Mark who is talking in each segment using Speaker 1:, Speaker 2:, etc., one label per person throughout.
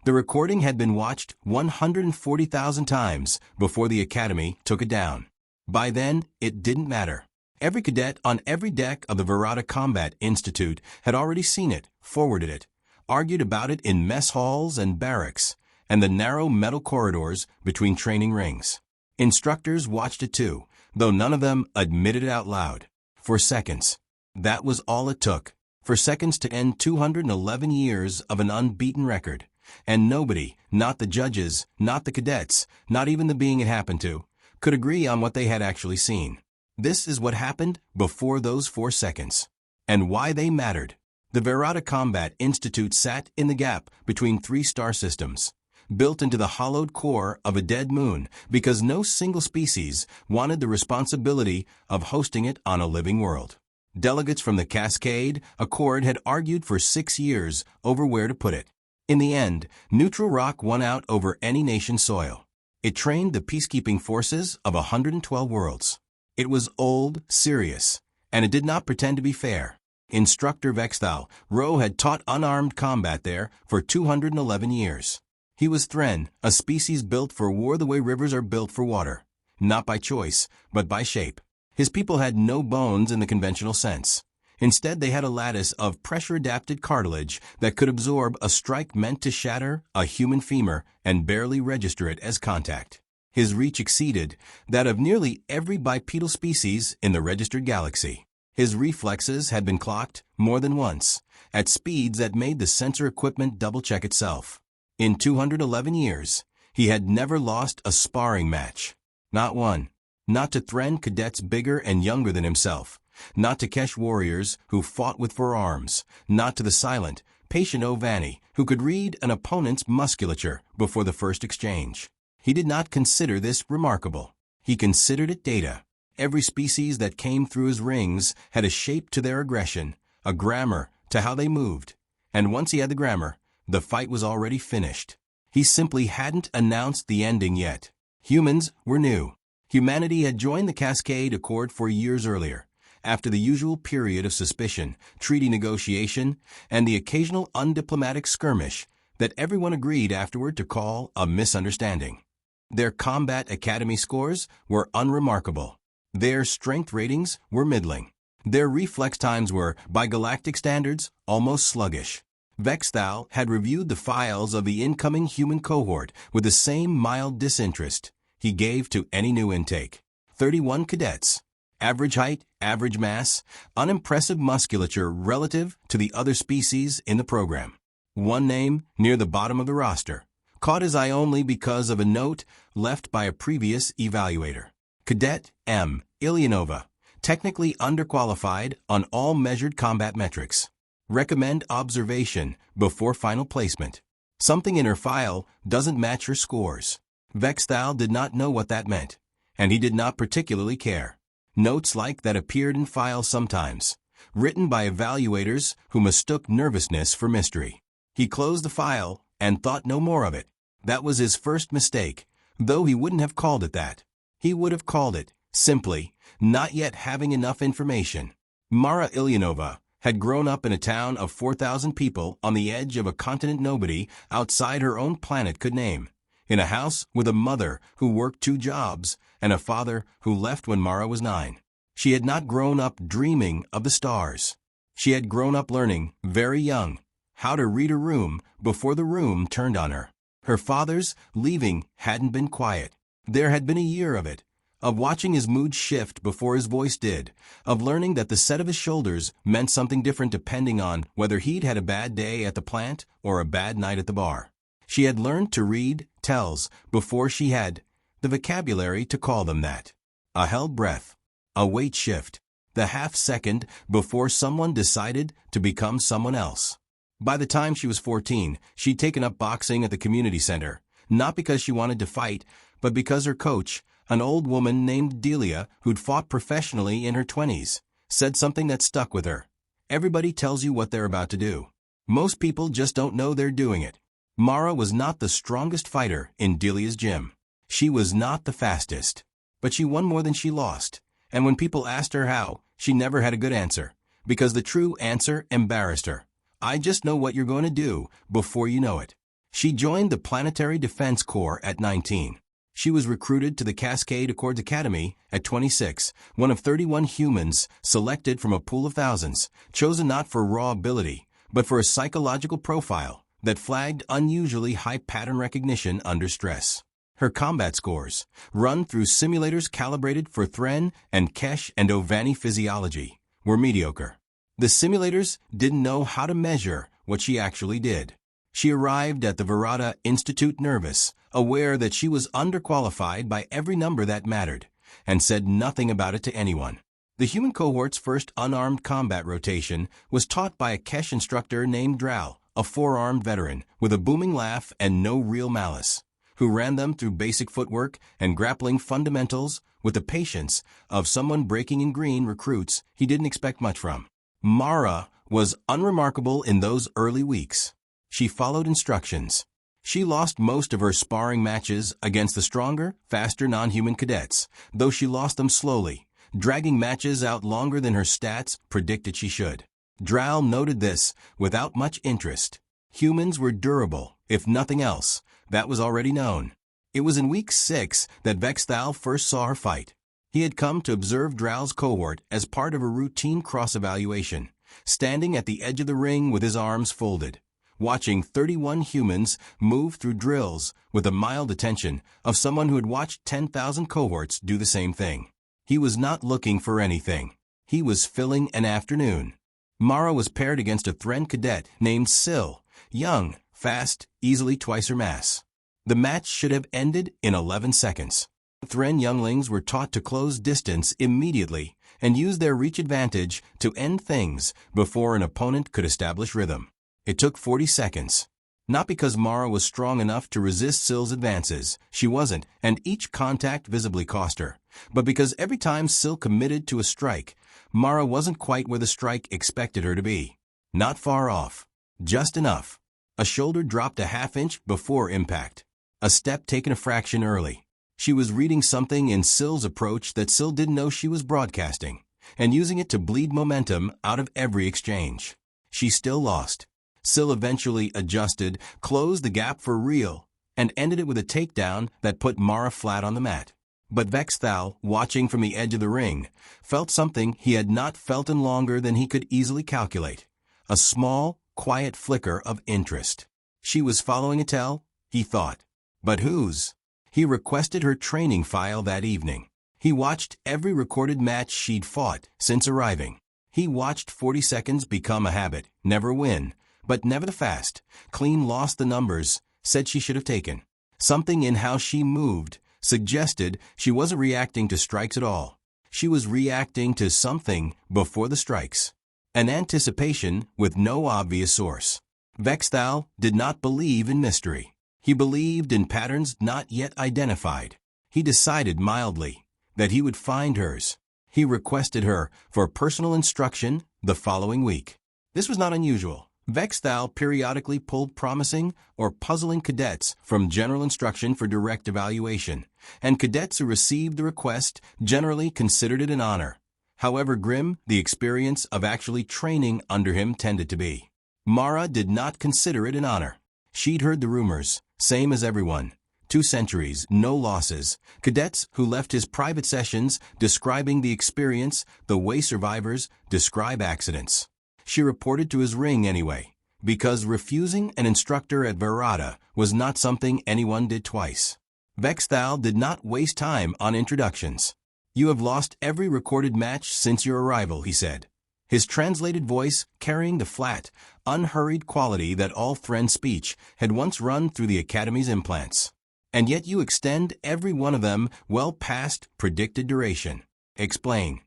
Speaker 1: The recording had been watched 140,000 times before the Academy took it down. By then, it didn't matter. Every cadet on every deck of the Verada Combat Institute had already seen it, forwarded it, argued about it in mess halls and barracks, and the narrow metal corridors between training rings. Instructors watched it too, though none of them admitted it out loud. For seconds. That was all it took. For seconds to end 211 years of an unbeaten record. And nobody, not the judges, not the cadets, not even the being it happened to, could agree on what they had actually seen. This is what happened before those 4 seconds. And why they mattered. The Verada Combat Institute sat in the gap between 3 star systems, built into the hollowed core of a dead moon because no single species wanted the responsibility of hosting it on a living world. Delegates from the Cascade Accord had argued for 6 years over where to put it. In the end, neutral rock won out over any nation's soil. It trained the peacekeeping forces of 112 worlds. It was old, serious, and it did not pretend to be fair. Instructor Vexthal Rowe had taught unarmed combat there for 211 years. He was Thren, a species built for war the way rivers are built for water, not by choice, but by shape. His people had no bones in the conventional sense. Instead, they had a lattice of pressure-adapted cartilage that could absorb a strike meant to shatter a human femur and barely register it as contact. His reach exceeded that of nearly every bipedal species in the registered galaxy. His reflexes had been clocked more than once, at speeds that made the sensor equipment double-check itself. In 211 years, he had never lost a sparring match. Not one. Not to Thren cadets bigger and younger than himself. Not to Kesh warriors who fought with forearms. Not to the silent, patient Ovani who could read an opponent's musculature before the first exchange. He did not consider this remarkable. He considered it data. Every species that came through his rings had a shape to their aggression, a grammar to how they moved. And once he had the grammar, the fight was already finished. He simply hadn't announced the ending yet. Humans were new. Humanity had joined the Cascade Accord 4 years earlier, after the usual period of suspicion, treaty negotiation, and the occasional undiplomatic skirmish that everyone agreed afterward to call a misunderstanding. Their combat academy scores were unremarkable. Their strength ratings were middling. Their reflex times were, by galactic standards, almost sluggish. Vexthal had reviewed the files of the incoming human cohort with the same mild disinterest he gave to any new intake. 31 cadets. Average height, average mass, unimpressive musculature relative to the other species in the program. One name near the bottom of the roster, caught his eye only because of a note left by a previous evaluator. Cadet M. Ilyanova, technically underqualified on all measured combat metrics. Recommend observation before final placement. Something in her file doesn't match her scores. Vexthal did not know what that meant, and he did not particularly care. Notes like that appeared in files sometimes, written by evaluators who mistook nervousness for mystery. He closed the file and thought no more of it. That was his first mistake, though he wouldn't have called it that. He would have called it, simply, not yet having enough information. Mara Ilyanova had grown up in a town of 4,000 people on the edge of a continent nobody outside her own planet could name, in a house with a mother who worked 2 jobs and a father who left when Mara was 9. She had not grown up dreaming of the stars. She had grown up learning, very young, how to read a room before the room turned on her. Her father's leaving hadn't been quiet. There had been a year of it, of watching his mood shift before his voice did, of learning that the set of his shoulders meant something different depending on whether he'd had a bad day at the plant or a bad night at the bar. She had learned to read tells before she had the vocabulary to call them that. A held breath, a weight shift, the half second before someone decided to become someone else. By the time she was 14, she'd taken up boxing at the community center, not because she wanted to fight, but because her coach, an old woman named Delia who'd fought professionally in her 20s, said something that stuck with her. Everybody tells you what they're about to do. Most people just don't know they're doing it. Mara was not the strongest fighter in Delia's gym. She was not the fastest. But she won more than she lost. And when people asked her how, she never had a good answer, because the true answer embarrassed her. I just know what you're going to do before you know it. She joined the Planetary Defense Corps at 19. She was recruited to the Cascade Accords Academy at 26, one of 31 humans selected from a pool of thousands, chosen not for raw ability, but for a psychological profile that flagged unusually high pattern recognition under stress. Her combat scores, run through simulators calibrated for Thren and Kesh and Ovani physiology, were mediocre. The simulators didn't know how to measure what she actually did. She arrived at the Verada Institute nervous, aware that she was underqualified by every number that mattered, and said nothing about it to anyone. The human cohort's first unarmed combat rotation was taught by a Kesh instructor named Drow, a four-armed veteran with a booming laugh and no real malice, who ran them through basic footwork and grappling fundamentals with the patience of someone breaking in green recruits he didn't expect much from. Mara was unremarkable in those early weeks. She followed instructions. She lost most of her sparring matches against the stronger, faster non-human cadets, though she lost them slowly, dragging matches out longer than her stats predicted she should. Drow noted this without much interest. Humans were durable, if nothing else. That was already known. It was in week 6 that Vexthal first saw her fight. He had come to observe Drow's cohort as part of a routine cross-evaluation, standing at the edge of the ring with his arms folded, watching 31 humans move through drills with the mild attention of someone who had watched 10,000 cohorts do the same thing. He was not looking for anything. He was filling an afternoon. Mara was paired against a Thren cadet named Syl, young, fast, easily twice her mass. The match should have ended in 11 seconds. Thren younglings were taught to close distance immediately and use their reach advantage to end things before an opponent could establish rhythm. It took 40 seconds. Not because Mara was strong enough to resist Syl's advances, she wasn't, and each contact visibly cost her, but because every time Syl committed to a strike, Mara wasn't quite where the strike expected her to be. Not far off. Just enough. A shoulder dropped a half-inch before impact. A step taken a fraction early. She was reading something in Syl's approach that Syl didn't know she was broadcasting, and using it to bleed momentum out of every exchange. She still lost. Syl eventually adjusted, closed the gap for real, and ended it with a takedown that put Mara flat on the mat. But Vexthal, watching from the edge of the ring, felt something he had not felt in longer than he could easily calculate. A small, quiet flicker of interest. She was following a tell, he thought. But whose? He requested her training file that evening. He watched every recorded match she'd fought since arriving. He watched 40 seconds become a habit, never win, but never the fast, clean lost the numbers, said she should have taken. Something in how she moved suggested she wasn't reacting to strikes at all. She was reacting to something before the strikes. An anticipation with no obvious source. Vexthal did not believe in mystery. He believed in patterns not yet identified. He decided mildly that he would find hers. He requested her for personal instruction the following week. This was not unusual. Vexthal periodically pulled promising or puzzling cadets from general instruction for direct evaluation, and cadets who received the request generally considered it an honor, however grim the experience of actually training under him tended to be. Mara did not consider it an honor. She'd heard the rumors, same as everyone. 2 centuries, no losses. Cadets who left his private sessions describing the experience the way survivors describe accidents. She reported to his ring anyway, because refusing an instructor at Verada was not something anyone did twice. Vexthal did not waste time on introductions. "You have lost every recorded match since your arrival," he said, his translated voice carrying the flat, unhurried quality that all Thren speech had once run through the Academy's implants. "And yet you extend every one of them well past predicted duration. Explain."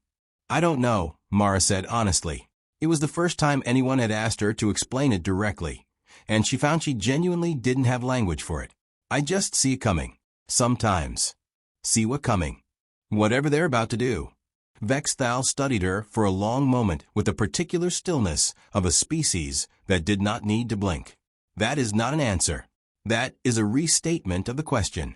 Speaker 1: "I don't know," Mara said honestly. It was the first time anyone had asked her to explain it directly, and she found she genuinely didn't have language for it. "I just see it coming. Sometimes." "See what coming?" "Whatever they're about to do." Vexthal studied her for a long moment with the particular stillness of a species that did not need to blink. "That is not an answer. That is a restatement of the question.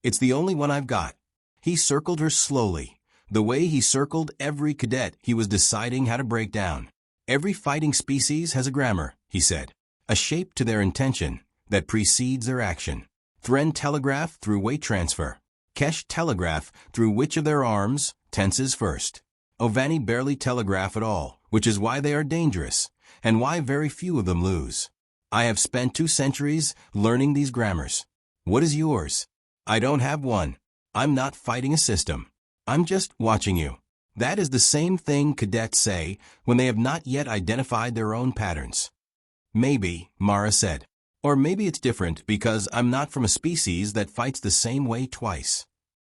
Speaker 1: It's the only one I've got." He circled her slowly, the way he circled every cadet he was deciding how to break down. "Every fighting species has a grammar," he said, "a shape to their intention, that precedes their action. Thren telegraph through weight transfer. Kesh telegraph through which of their arms tenses first. Ovani barely telegraph at all, which is why they are dangerous, and why very few of them lose. I have spent 2 centuries learning these grammars. What is yours? I don't have one. I'm not fighting a system. I'm just watching you. That is the same thing cadets say when they have not yet identified their own patterns. Maybe, Mara said. Or maybe it's different because I'm not from a species that fights the same way twice.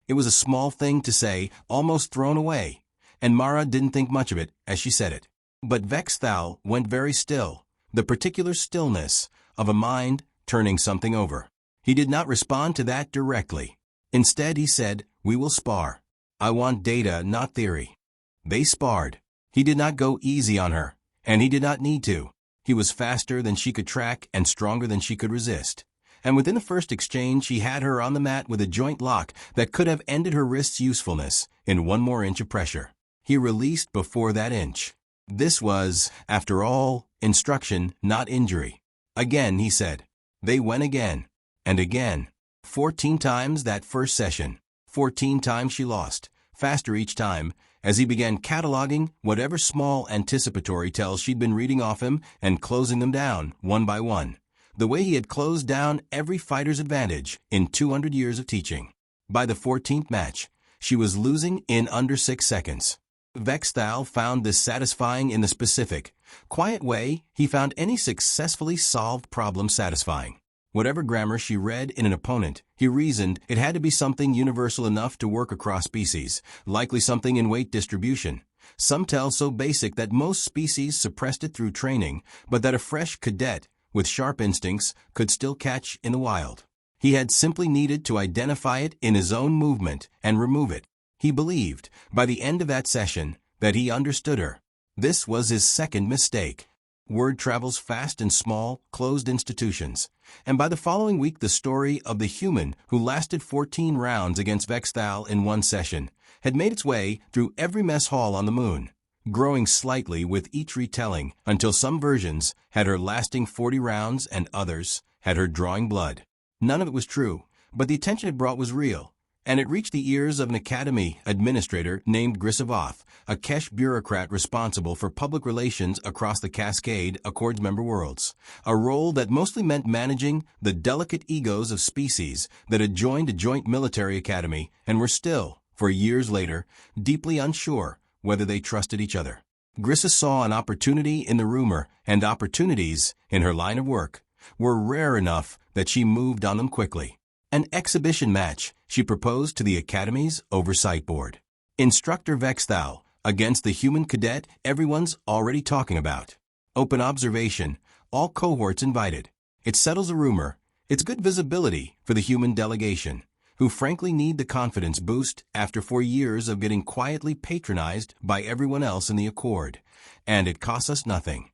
Speaker 1: It was a small thing to say, almost thrown away, and Mara didn't think much of it as she said it. But Vexthal went very still, the particular stillness of a mind turning something over. He did not respond to that directly. Instead, he said, "We will spar. I want data, not theory." They sparred. He did not go easy on her, and he did not need to. He was faster than she could track and stronger than she could resist. And within the first exchange, he had her on the mat with a joint lock that could have ended her wrist's usefulness in 1 more inch of pressure. He released before that inch. This was, after all, instruction, not injury. Again, he said. They went again. And again. 14 times that first session. 14 times she lost, faster each time, as he began cataloging whatever small anticipatory tells she'd been reading off him and closing them down, one by one, the way he had closed down every fighter's advantage in 200 years of teaching. By the 14th match, she was losing in under 6 seconds. Vexthal found this satisfying in the specific, quiet way he found any successfully solved problem satisfying. Whatever grammar she read in an opponent, he reasoned it had to be something universal enough to work across species, likely something in weight distribution. Some tell so basic that most species suppressed it through training, but that a fresh cadet with sharp instincts could still catch in the wild. He had simply needed to identify it in his own movement and remove it. He believed, by the end of that session, that he understood her. This was his second mistake. Word travels fast in small, closed institutions, and by the following week the story of the human who lasted 14 rounds against Vexthal in 1 session had made its way through every mess hall on the moon, growing slightly with each retelling until some versions had her lasting 40 rounds and others had her drawing blood. None of it was true, but the attention it brought was real, and it reached the ears of an academy administrator named Grisavoth, a Kesh bureaucrat responsible for public relations across the Cascade Accords member worlds, a role that mostly meant managing the delicate egos of species that had joined a joint military academy and were still, for years later, deeply unsure whether they trusted each other. Grissa saw an opportunity in the rumor, and opportunities, in her line of work, were rare enough that she moved on them quickly. An exhibition match she proposed to the Academy's oversight board. Instructor Vexthal against the human cadet everyone's already talking about. Open observation, all cohorts invited. It settles a rumor. It's good visibility for the human delegation, who frankly need the confidence boost after 4 years of getting quietly patronized by everyone else in the Accord. And it costs us nothing.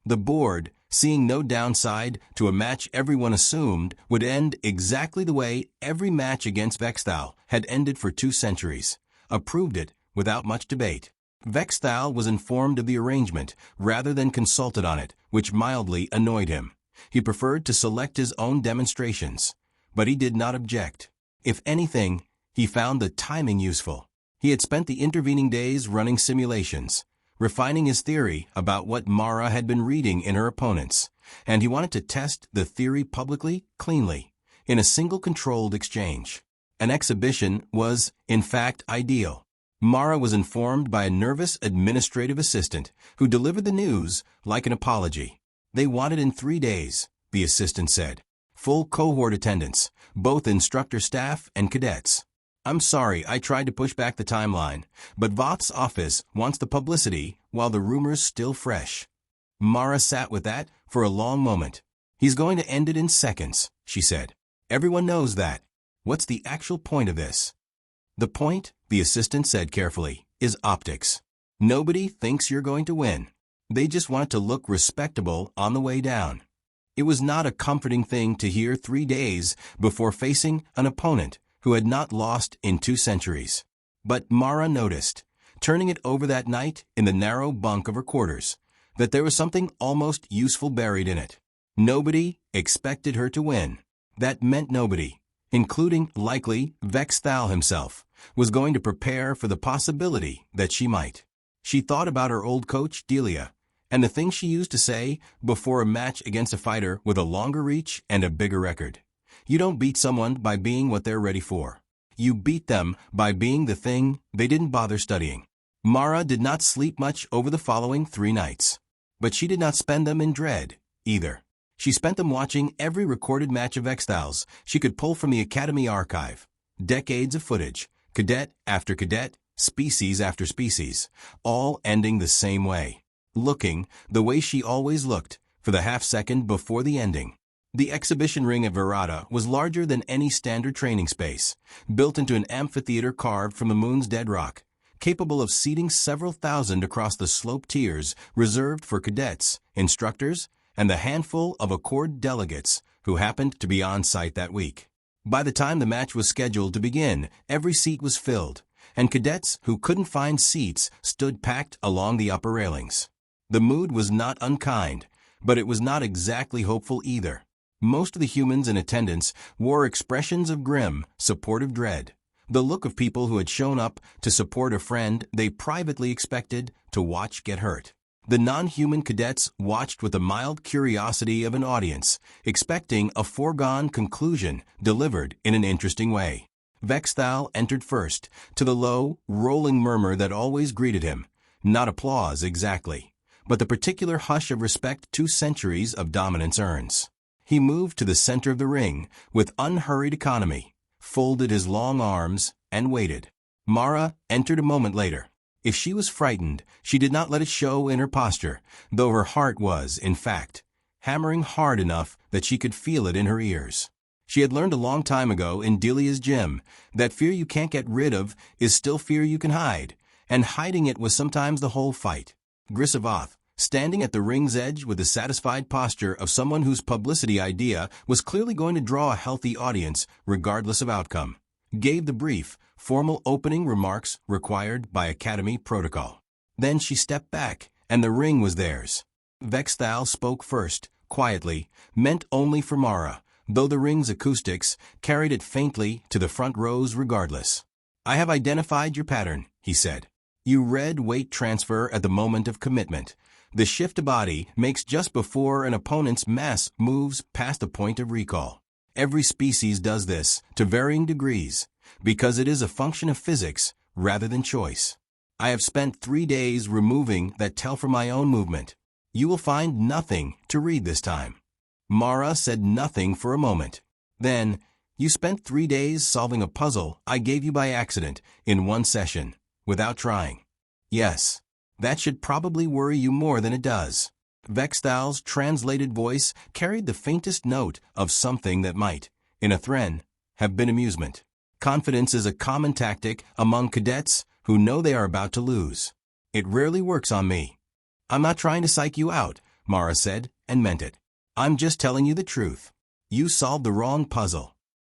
Speaker 1: The board, seeing no downside to a match everyone assumed would end exactly the way every match against Vexthal had ended for 2 centuries, approved it without much debate. Vexthal was informed of the arrangement rather than consulted on it, which mildly annoyed him. He preferred to select his own demonstrations, but he did not object. If anything, he found the timing useful. He had spent the intervening days running simulations, refining his theory about what Mara had been reading in her opponents, and he wanted to test the theory publicly, cleanly, in a single controlled exchange. An exhibition was, in fact, ideal. Mara was informed by a nervous administrative assistant who delivered the news like an apology. They wanted in 3 days, the assistant said. Full cohort attendance, both instructor staff and cadets. I'm sorry I tried to push back the timeline, but Voth's office wants the publicity while the rumor's still fresh. Mara sat with that for a long moment. He's going to end it in seconds, she said. Everyone knows that. What's the actual point of this? The point, the assistant said carefully, is optics. Nobody thinks you're going to win. They just want it to look respectable on the way down. It was not a comforting thing to hear 3 days before facing an opponent who had not lost in 2 centuries. But Mara noticed, turning it over that night in the narrow bunk of her quarters, that there was something almost useful buried in it. Nobody expected her to win. That meant nobody, including, likely, Vex Thal himself, was going to prepare for the possibility that she might. She thought about her old coach, Delia, and the things she used to say before a match against a fighter with a longer reach and a bigger record. You don't beat someone by being what they're ready for. You beat them by being the thing they didn't bother studying. Mara did not sleep much over the following 3 nights. But she did not spend them in dread, either. She spent them watching every recorded match of Vex Thal's she could pull from the Academy archive. Decades of footage, cadet after cadet, species after species, all ending the same way. Looking the way she always looked, for the half-second before the ending. The exhibition ring at Verada was larger than any standard training space, built into an amphitheater carved from the moon's dead rock, capable of seating several thousand across the sloped tiers reserved for cadets, instructors, and the handful of Accord delegates who happened to be on site that week. By the time the match was scheduled to begin, every seat was filled, and cadets who couldn't find seats stood packed along the upper railings. The mood was not unkind, but it was not exactly hopeful either. Most of the humans in attendance wore expressions of grim, supportive dread, the look of people who had shown up to support a friend they privately expected to watch get hurt. The non-human cadets watched with the mild curiosity of an audience, expecting a foregone conclusion delivered in an interesting way. Vex Thal entered first, to the low, rolling murmur that always greeted him. Not applause exactly, but the particular hush of respect 2 centuries of dominance earns. He moved to the center of the ring with unhurried economy, folded his long arms, and waited. Mara entered a moment later. If she was frightened, she did not let it show in her posture, though her heart was, in fact, hammering hard enough that she could feel it in her ears. She had learned a long time ago in Delia's gym that fear you can't get rid of is still fear you can hide, and hiding it was sometimes the whole fight. Grisavoth, standing at the ring's edge with the satisfied posture of someone whose publicity idea was clearly going to draw a healthy audience regardless of outcome, gave the brief, formal opening remarks required by Academy protocol. Then she stepped back, and the ring was theirs. Vex Thal spoke first, quietly, meant only for Mara, though the ring's acoustics carried it faintly to the front rows regardless. "I have identified your pattern," he said. "You read weight transfer at the moment of commitment. The shift to body makes just before an opponent's mass moves past a point of recall. Every species does this, to varying degrees, because it is a function of physics rather than choice. I have spent 3 days removing that tell from my own movement. You will find nothing to read this time." Mara said nothing for a moment. Then, "You spent 3 days solving a puzzle I gave you by accident in 1 session, without trying." "Yes. That should probably worry you more than it does." Vex Thal's translated voice carried the faintest note of something that might, in a Thren, have been amusement. Confidence is a common tactic among cadets who know they are about to lose. "It rarely works on me." "I'm not trying to psych you out," Mara said, and meant it. "I'm just telling you the truth. You solved the wrong puzzle."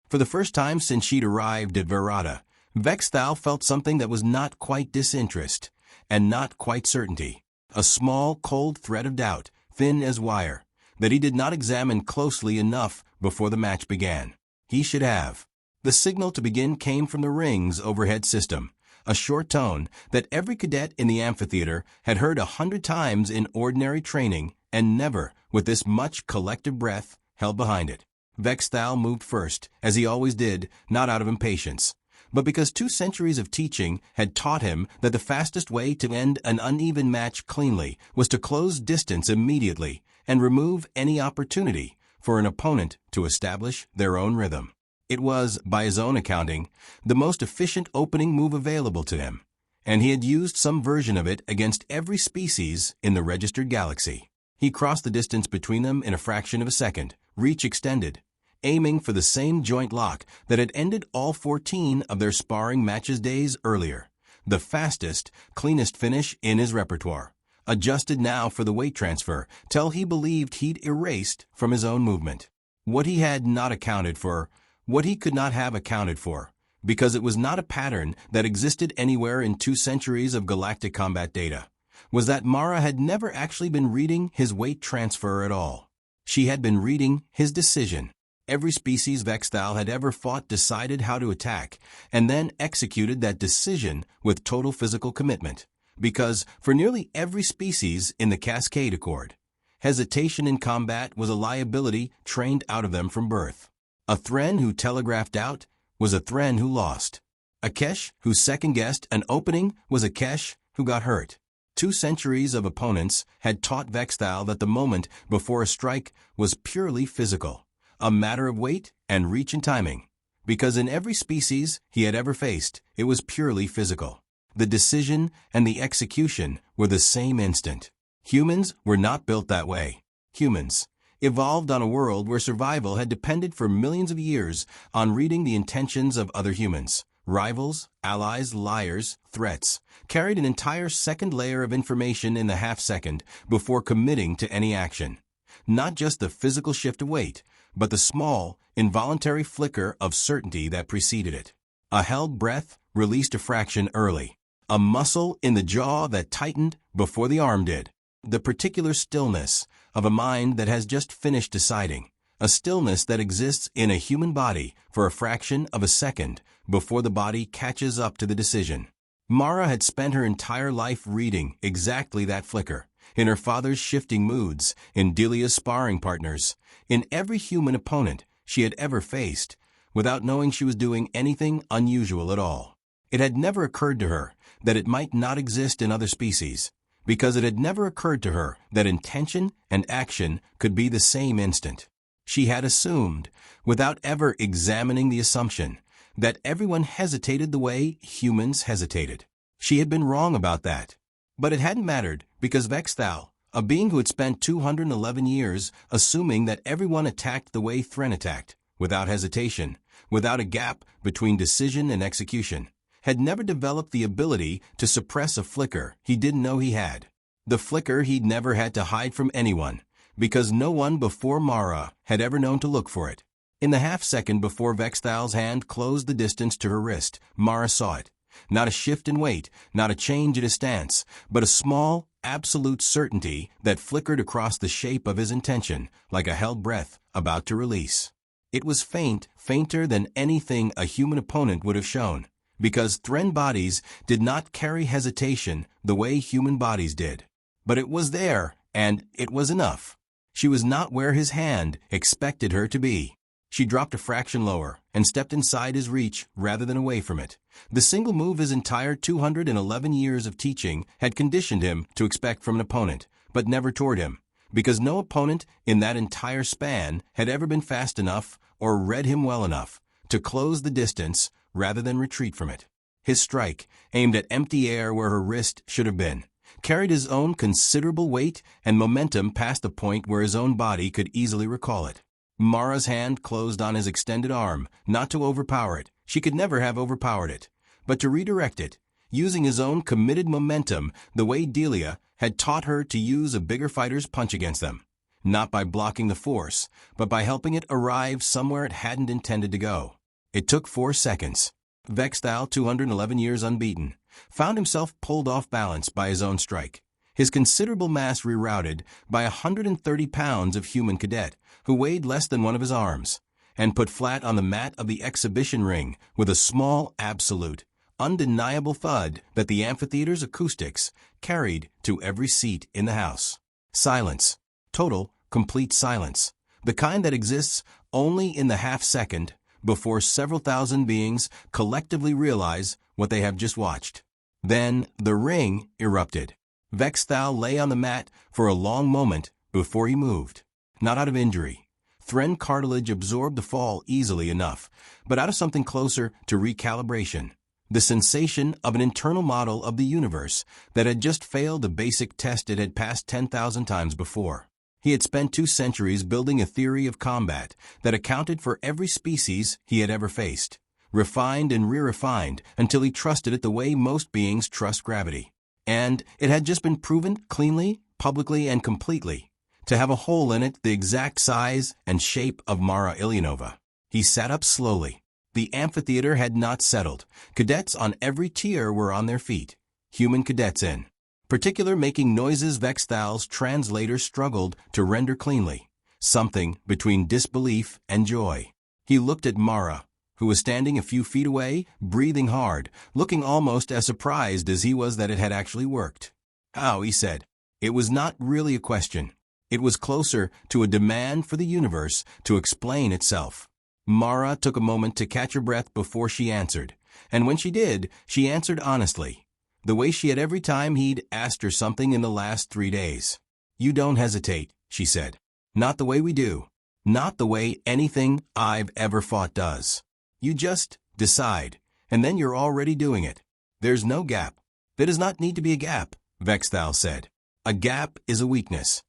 Speaker 1: For the first time since she'd arrived at Verada, Vex Thal felt something that was not quite disinterest, and not quite certainty. A small, cold thread of doubt, thin as wire, that he did not examine closely enough before the match began. He should have. The signal to begin came from the ring's overhead system, a short tone that every cadet in the amphitheater had heard 100 times in ordinary training, and never, with this much collective breath, held behind it. Vex Thal moved first, as he always did, not out of impatience, but because 2 centuries of teaching had taught him that the fastest way to end an uneven match cleanly was to close distance immediately and remove any opportunity for an opponent to establish their own rhythm. It was, by his own accounting, the most efficient opening move available to him, and he had used some version of it against every species in the registered galaxy. He crossed the distance between them in a fraction of a second, reach extended, aiming for the same joint lock that had ended all 14 of their sparring matches days earlier, the fastest, cleanest finish in his repertoire, adjusted now for the weight transfer till he believed he'd erased from his own movement. What he had not accounted for, what he could not have accounted for, because it was not a pattern that existed anywhere in 2 centuries of galactic combat data, was that Mara had never actually been reading his weight transfer at all. She had been reading his decision. Every species Vexthal had ever fought decided how to attack, and then executed that decision with total physical commitment. Because for nearly every species in the Cascade Accord, hesitation in combat was a liability trained out of them from birth. A Thren who telegraphed out was a Thren who lost. A Kesh who second-guessed an opening was a Kesh who got hurt. 2 centuries of opponents had taught Vexthal that the moment before a strike was purely physical, a matter of weight and reach and timing. Because in every species he had ever faced, it was purely physical. The decision and the execution were the same instant. Humans were not built that way. Humans evolved on a world where survival had depended for millions of years on reading the intentions of other humans. Rivals, allies, liars, threats carried an entire second layer of information in the half-second before committing to any action. Not just the physical shift of weight, but the small, involuntary flicker of certainty that preceded it. A held breath released a fraction early. A muscle in the jaw that tightened before the arm did. The particular stillness of a mind that has just finished deciding. A stillness that exists in a human body for a fraction of a second before the body catches up to the decision. Mara had spent her entire life reading exactly that flicker, in her father's shifting moods, in Delia's sparring partners, in every human opponent she had ever faced, without knowing she was doing anything unusual at all. It had never occurred to her that it might not exist in other species, because it had never occurred to her that intention and action could be the same instant. She had assumed, without ever examining the assumption, that everyone hesitated the way humans hesitated. She had been wrong about that. But it hadn't mattered, because Vexthal, a being who had spent 211 years assuming that everyone attacked the way Thren attacked, without hesitation, without a gap between decision and execution, had never developed the ability to suppress a flicker he didn't know he had. The flicker he'd never had to hide from anyone, because no one before Mara had ever known to look for it. In the half-second before Vexthal's hand closed the distance to her wrist, Mara saw it. Not a shift in weight, not a change in his stance, but a small, absolute certainty that flickered across the shape of his intention, like a held breath about to release. It was faint, fainter than anything a human opponent would have shown, because Thren bodies did not carry hesitation the way human bodies did. But it was there, and it was enough. She was not where his hand expected her to be. She dropped a fraction lower and stepped inside his reach rather than away from it. The single move his entire 211 years of teaching had conditioned him to expect from an opponent, but never toward him, because no opponent in that entire span had ever been fast enough or read him well enough to close the distance rather than retreat from it. His strike, aimed at empty air where her wrist should have been, carried his own considerable weight and momentum past the point where his own body could easily recall it. Mara's hand closed on his extended arm, not to overpower it, she could never have overpowered it, but to redirect it, using his own committed momentum the way Delia had taught her to use a bigger fighter's punch against them, not by blocking the force, but by helping it arrive somewhere it hadn't intended to go. It took 4 seconds. Vexthal, 211 years unbeaten, found himself pulled off balance by his own strike, his considerable mass rerouted by 130 pounds of human cadet, who weighed less than one of his arms, and put flat on the mat of the exhibition ring with a small, absolute, undeniable thud that the amphitheater's acoustics carried to every seat in the house. Silence. Total, complete silence. The kind that exists only in the half-second before several thousand beings collectively realize what they have just watched. Then the ring erupted. Vexthal lay on the mat for a long moment before he moved. Not out of injury. Thren cartilage absorbed the fall easily enough, but out of something closer to recalibration. The sensation of an internal model of the universe that had just failed a basic test it had passed 10,000 times before. He had spent 2 centuries building a theory of combat that accounted for every species he had ever faced, refined and re-refined until he trusted it the way most beings trust gravity. And it had just been proven cleanly, publicly, and completely to have a hole in it the exact size and shape of Mara Ilyanova. He sat up slowly. The amphitheater had not settled. Cadets on every tier were on their feet. Human cadets in particular making noises Vexthal's translator struggled to render cleanly, something between disbelief and joy. He looked at Mara, who was standing a few feet away, breathing hard, looking almost as surprised as he was that it had actually worked. "How?" he said. It was not really a question. It was closer to a demand for the universe to explain itself. Mara took a moment to catch her breath before she answered, and when she did, she answered honestly, the way she had every time he'd asked her something in the last 3 days. "You don't hesitate," she said. "Not the way we do. Not the way anything I've ever fought does. You just decide, and then you're already doing it. There's no gap." "There does not need to be a gap," Vexthal said. "A gap is a weakness.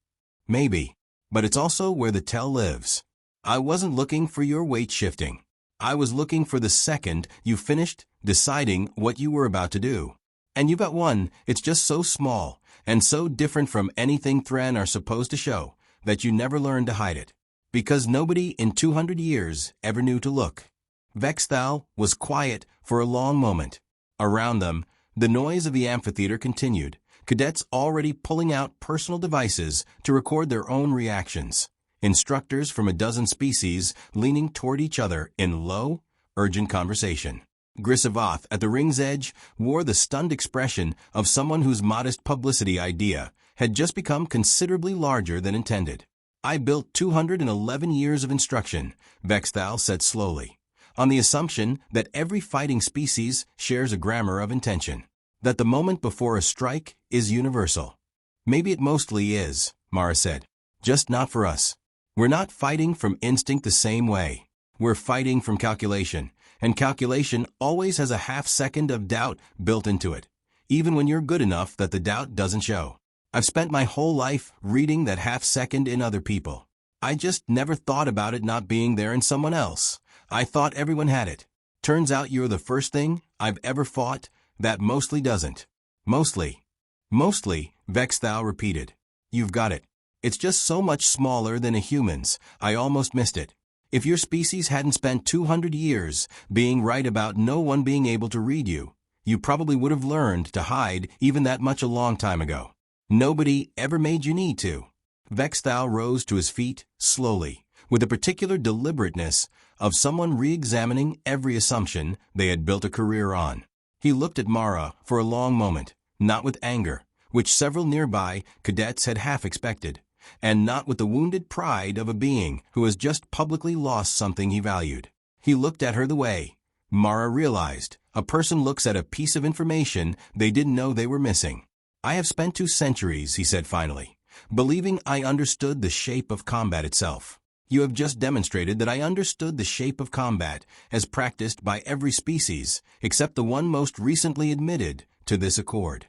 Speaker 1: Maybe, but it's also where the tell lives. I wasn't looking for your weight shifting. I was looking for the second you finished deciding what you were about to do. And you've got one, it's just so small and so different from anything Thren are supposed to show that you never learned to hide it. Because nobody in 200 years ever knew to look." Vexthal was quiet for a long moment. Around them, the noise of the amphitheater continued, cadets already pulling out personal devices to record their own reactions. Instructors from a dozen species leaning toward each other in low, urgent conversation. Grisavoth, at the ring's edge, wore the stunned expression of someone whose modest publicity idea had just become considerably larger than intended. "I built 211 years of instruction," Vexthal said slowly, "on the assumption that every fighting species shares a grammar of intention, that the moment before a strike is universal." "Maybe it mostly is," Mara said, "just not for us. We're not fighting from instinct the same way. We're fighting from calculation, and calculation always has a half-second of doubt built into it, even when you're good enough that the doubt doesn't show. I've spent my whole life reading that half-second in other people. I just never thought about it not being there in someone else. I thought everyone had it. Turns out you're the first thing I've ever fought that mostly doesn't." "Mostly." "Mostly," Vexthal repeated. "You've got it. It's just so much smaller than a human's, I almost missed it. If your species hadn't spent 200 years being right about no one being able to read you, you probably would have learned to hide even that much a long time ago. Nobody ever made you need to." Vexthal rose to his feet, slowly, with the particular deliberateness of someone re-examining every assumption they had built a career on. He looked at Mara for a long moment, not with anger, which several nearby cadets had half expected, and not with the wounded pride of a being who has just publicly lost something he valued. He looked at her the way, Mara realized, a person looks at a piece of information they didn't know they were missing. "I have spent 2 centuries, he said finally, "believing I understood the shape of combat itself. You have just demonstrated that I understood the shape of combat as practiced by every species except the one most recently admitted to this accord."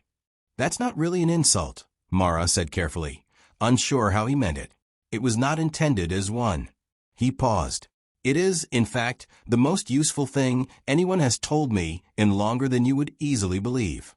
Speaker 1: "That's not really an insult," Mara said carefully, unsure how he meant it. "It was not intended as one." He paused. "It is, in fact, the most useful thing anyone has told me in longer than you would easily believe."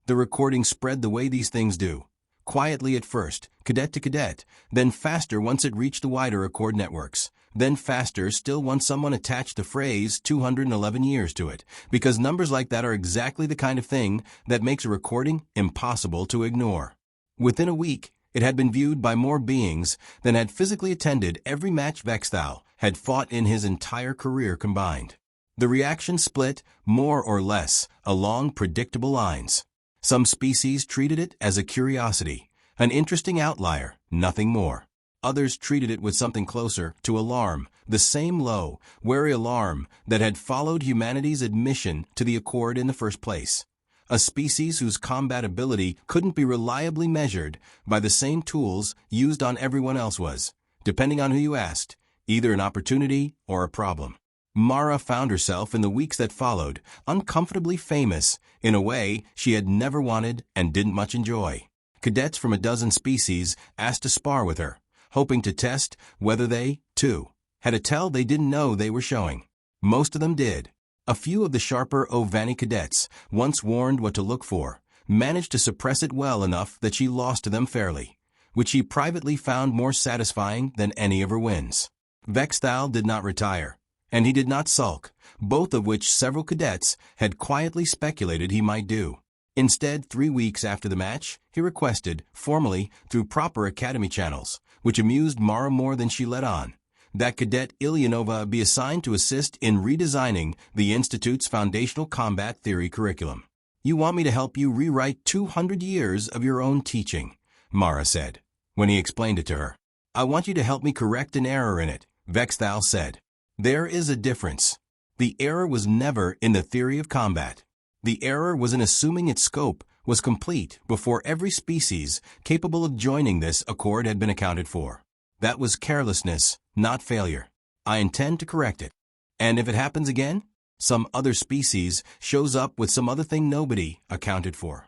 Speaker 1: The recording spread the way these things do, quietly at first, cadet to cadet, then faster once it reached the wider accord networks, then faster still once someone attached the phrase 211 years to it, because numbers like that are exactly the kind of thing that makes a recording impossible to ignore. Within a week, it had been viewed by more beings than had physically attended every match Vexthal had fought in his entire career combined. The reaction split, more or less, along predictable lines. Some species treated it as a curiosity, an interesting outlier, nothing more. Others treated it with something closer to alarm, the same low, wary alarm that had followed humanity's admission to the accord in the first place. A species whose combat ability couldn't be reliably measured by the same tools used on everyone else was, depending on who you asked, either an opportunity or a problem. Mara found herself in the weeks that followed uncomfortably famous in a way she had never wanted and didn't much enjoy. Cadets from a dozen species asked to spar with her, hoping to test whether they, too, had a tell they didn't know they were showing. Most of them did. A few of the sharper Ovani cadets, once warned what to look for, managed to suppress it well enough that she lost to them fairly, which she privately found more satisfying than any of her wins. Vexthal did not retire, and he did not sulk, both of which several cadets had quietly speculated he might do. Instead, 3 weeks after the match, he requested, formally, through proper academy channels, which amused Mara more than she let on, that Cadet Ilyanova be assigned to assist in redesigning the Institute's foundational combat theory curriculum. "You want me to help you rewrite 200 years of your own teaching," Mara said, when he explained it to her. "I want you to help me correct an error in it," Vexthal said. "There is a difference. The error was never in the theory of combat. The error was in assuming its scope was complete before every species capable of joining this accord had been accounted for. That was carelessness, not failure. I intend to correct it. And if it happens again, some other species shows up with some other thing nobody accounted for,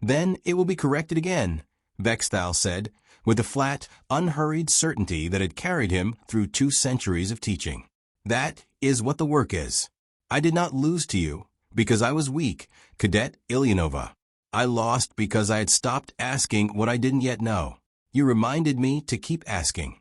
Speaker 1: then it will be corrected again," Vexthal said, with the flat, unhurried certainty that had carried him through 2 centuries of teaching. "That is what the work is. I did not lose to you because I was weak, Cadet Ilyanova. I lost because I had stopped asking what I didn't yet know. You reminded me to keep asking."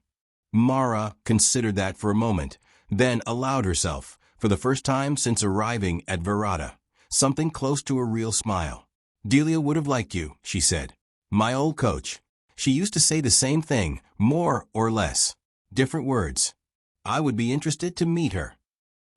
Speaker 1: Mara considered that for a moment, then allowed herself, for the first time since arriving at Verada, something close to a real smile. "Delia would have liked you," she said. "My old coach. She used to say the same thing, more or less. Different words. I would be interested to meet her.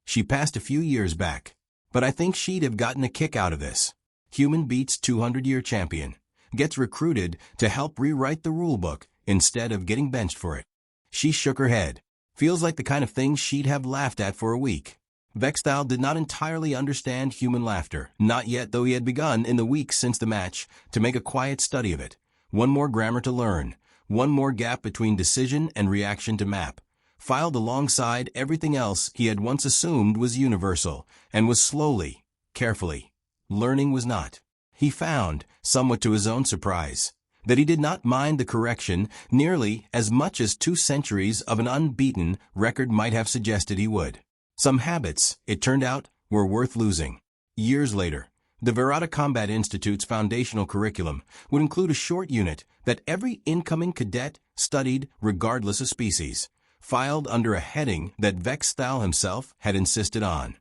Speaker 1: She passed a few years back. But I think she'd have gotten a kick out of this. Human beats 200-year champion. Gets recruited to help rewrite the rulebook instead of getting benched for it." She shook her head. "Feels like the kind of thing she'd have laughed at for a week." Vexthal did not entirely understand human laughter, not yet, though he had begun in the weeks since the match to make a quiet study of it. One more grammar to learn, one more gap between decision and reaction to map, filed alongside everything else he had once assumed was universal, and was slowly, carefully. Learning was not. He found, somewhat to his own surprise, that he did not mind the correction nearly as much as 2 centuries of an unbeaten record might have suggested he would. Some habits, it turned out, were worth losing. Years later, the Verada Combat Institute's foundational curriculum would include a short unit that every incoming cadet studied regardless of species, filed under a heading that Vexthal himself had insisted on: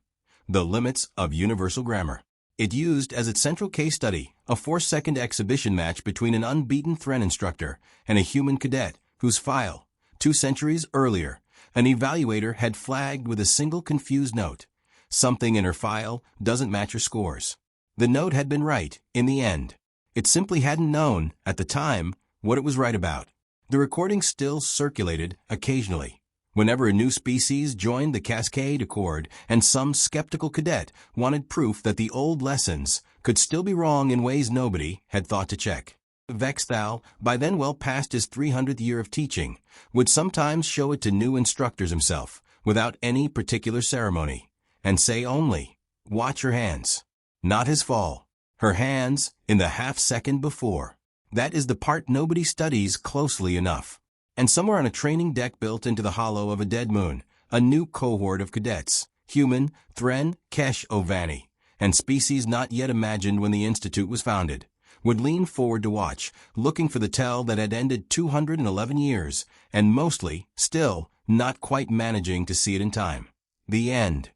Speaker 1: the limits of universal grammar. It used as its central case study a 4-second exhibition match between an unbeaten Thren instructor and a human cadet whose file, 2 centuries earlier, an evaluator had flagged with a single confused note. Something in her file doesn't match her scores. The note had been right, in the end. It simply hadn't known, at the time, what it was right about. The recording still circulated occasionally, whenever a new species joined the Cascade Accord and some skeptical cadet wanted proof that the old lessons could still be wrong in ways nobody had thought to check. Vexthal, by then well past his 300th year of teaching, would sometimes show it to new instructors himself, without any particular ceremony, and say only, "Watch her hands." Not his fall. Her hands, in the half-second before. That is the part nobody studies closely enough. And somewhere on a training deck built into the hollow of a dead moon, a new cohort of cadets, human, Thren, Kesh Ovani, and species not yet imagined when the Institute was founded, would lean forward to watch, looking for the tell that had ended 211 years, and mostly, still, not quite managing to see it in time. The end.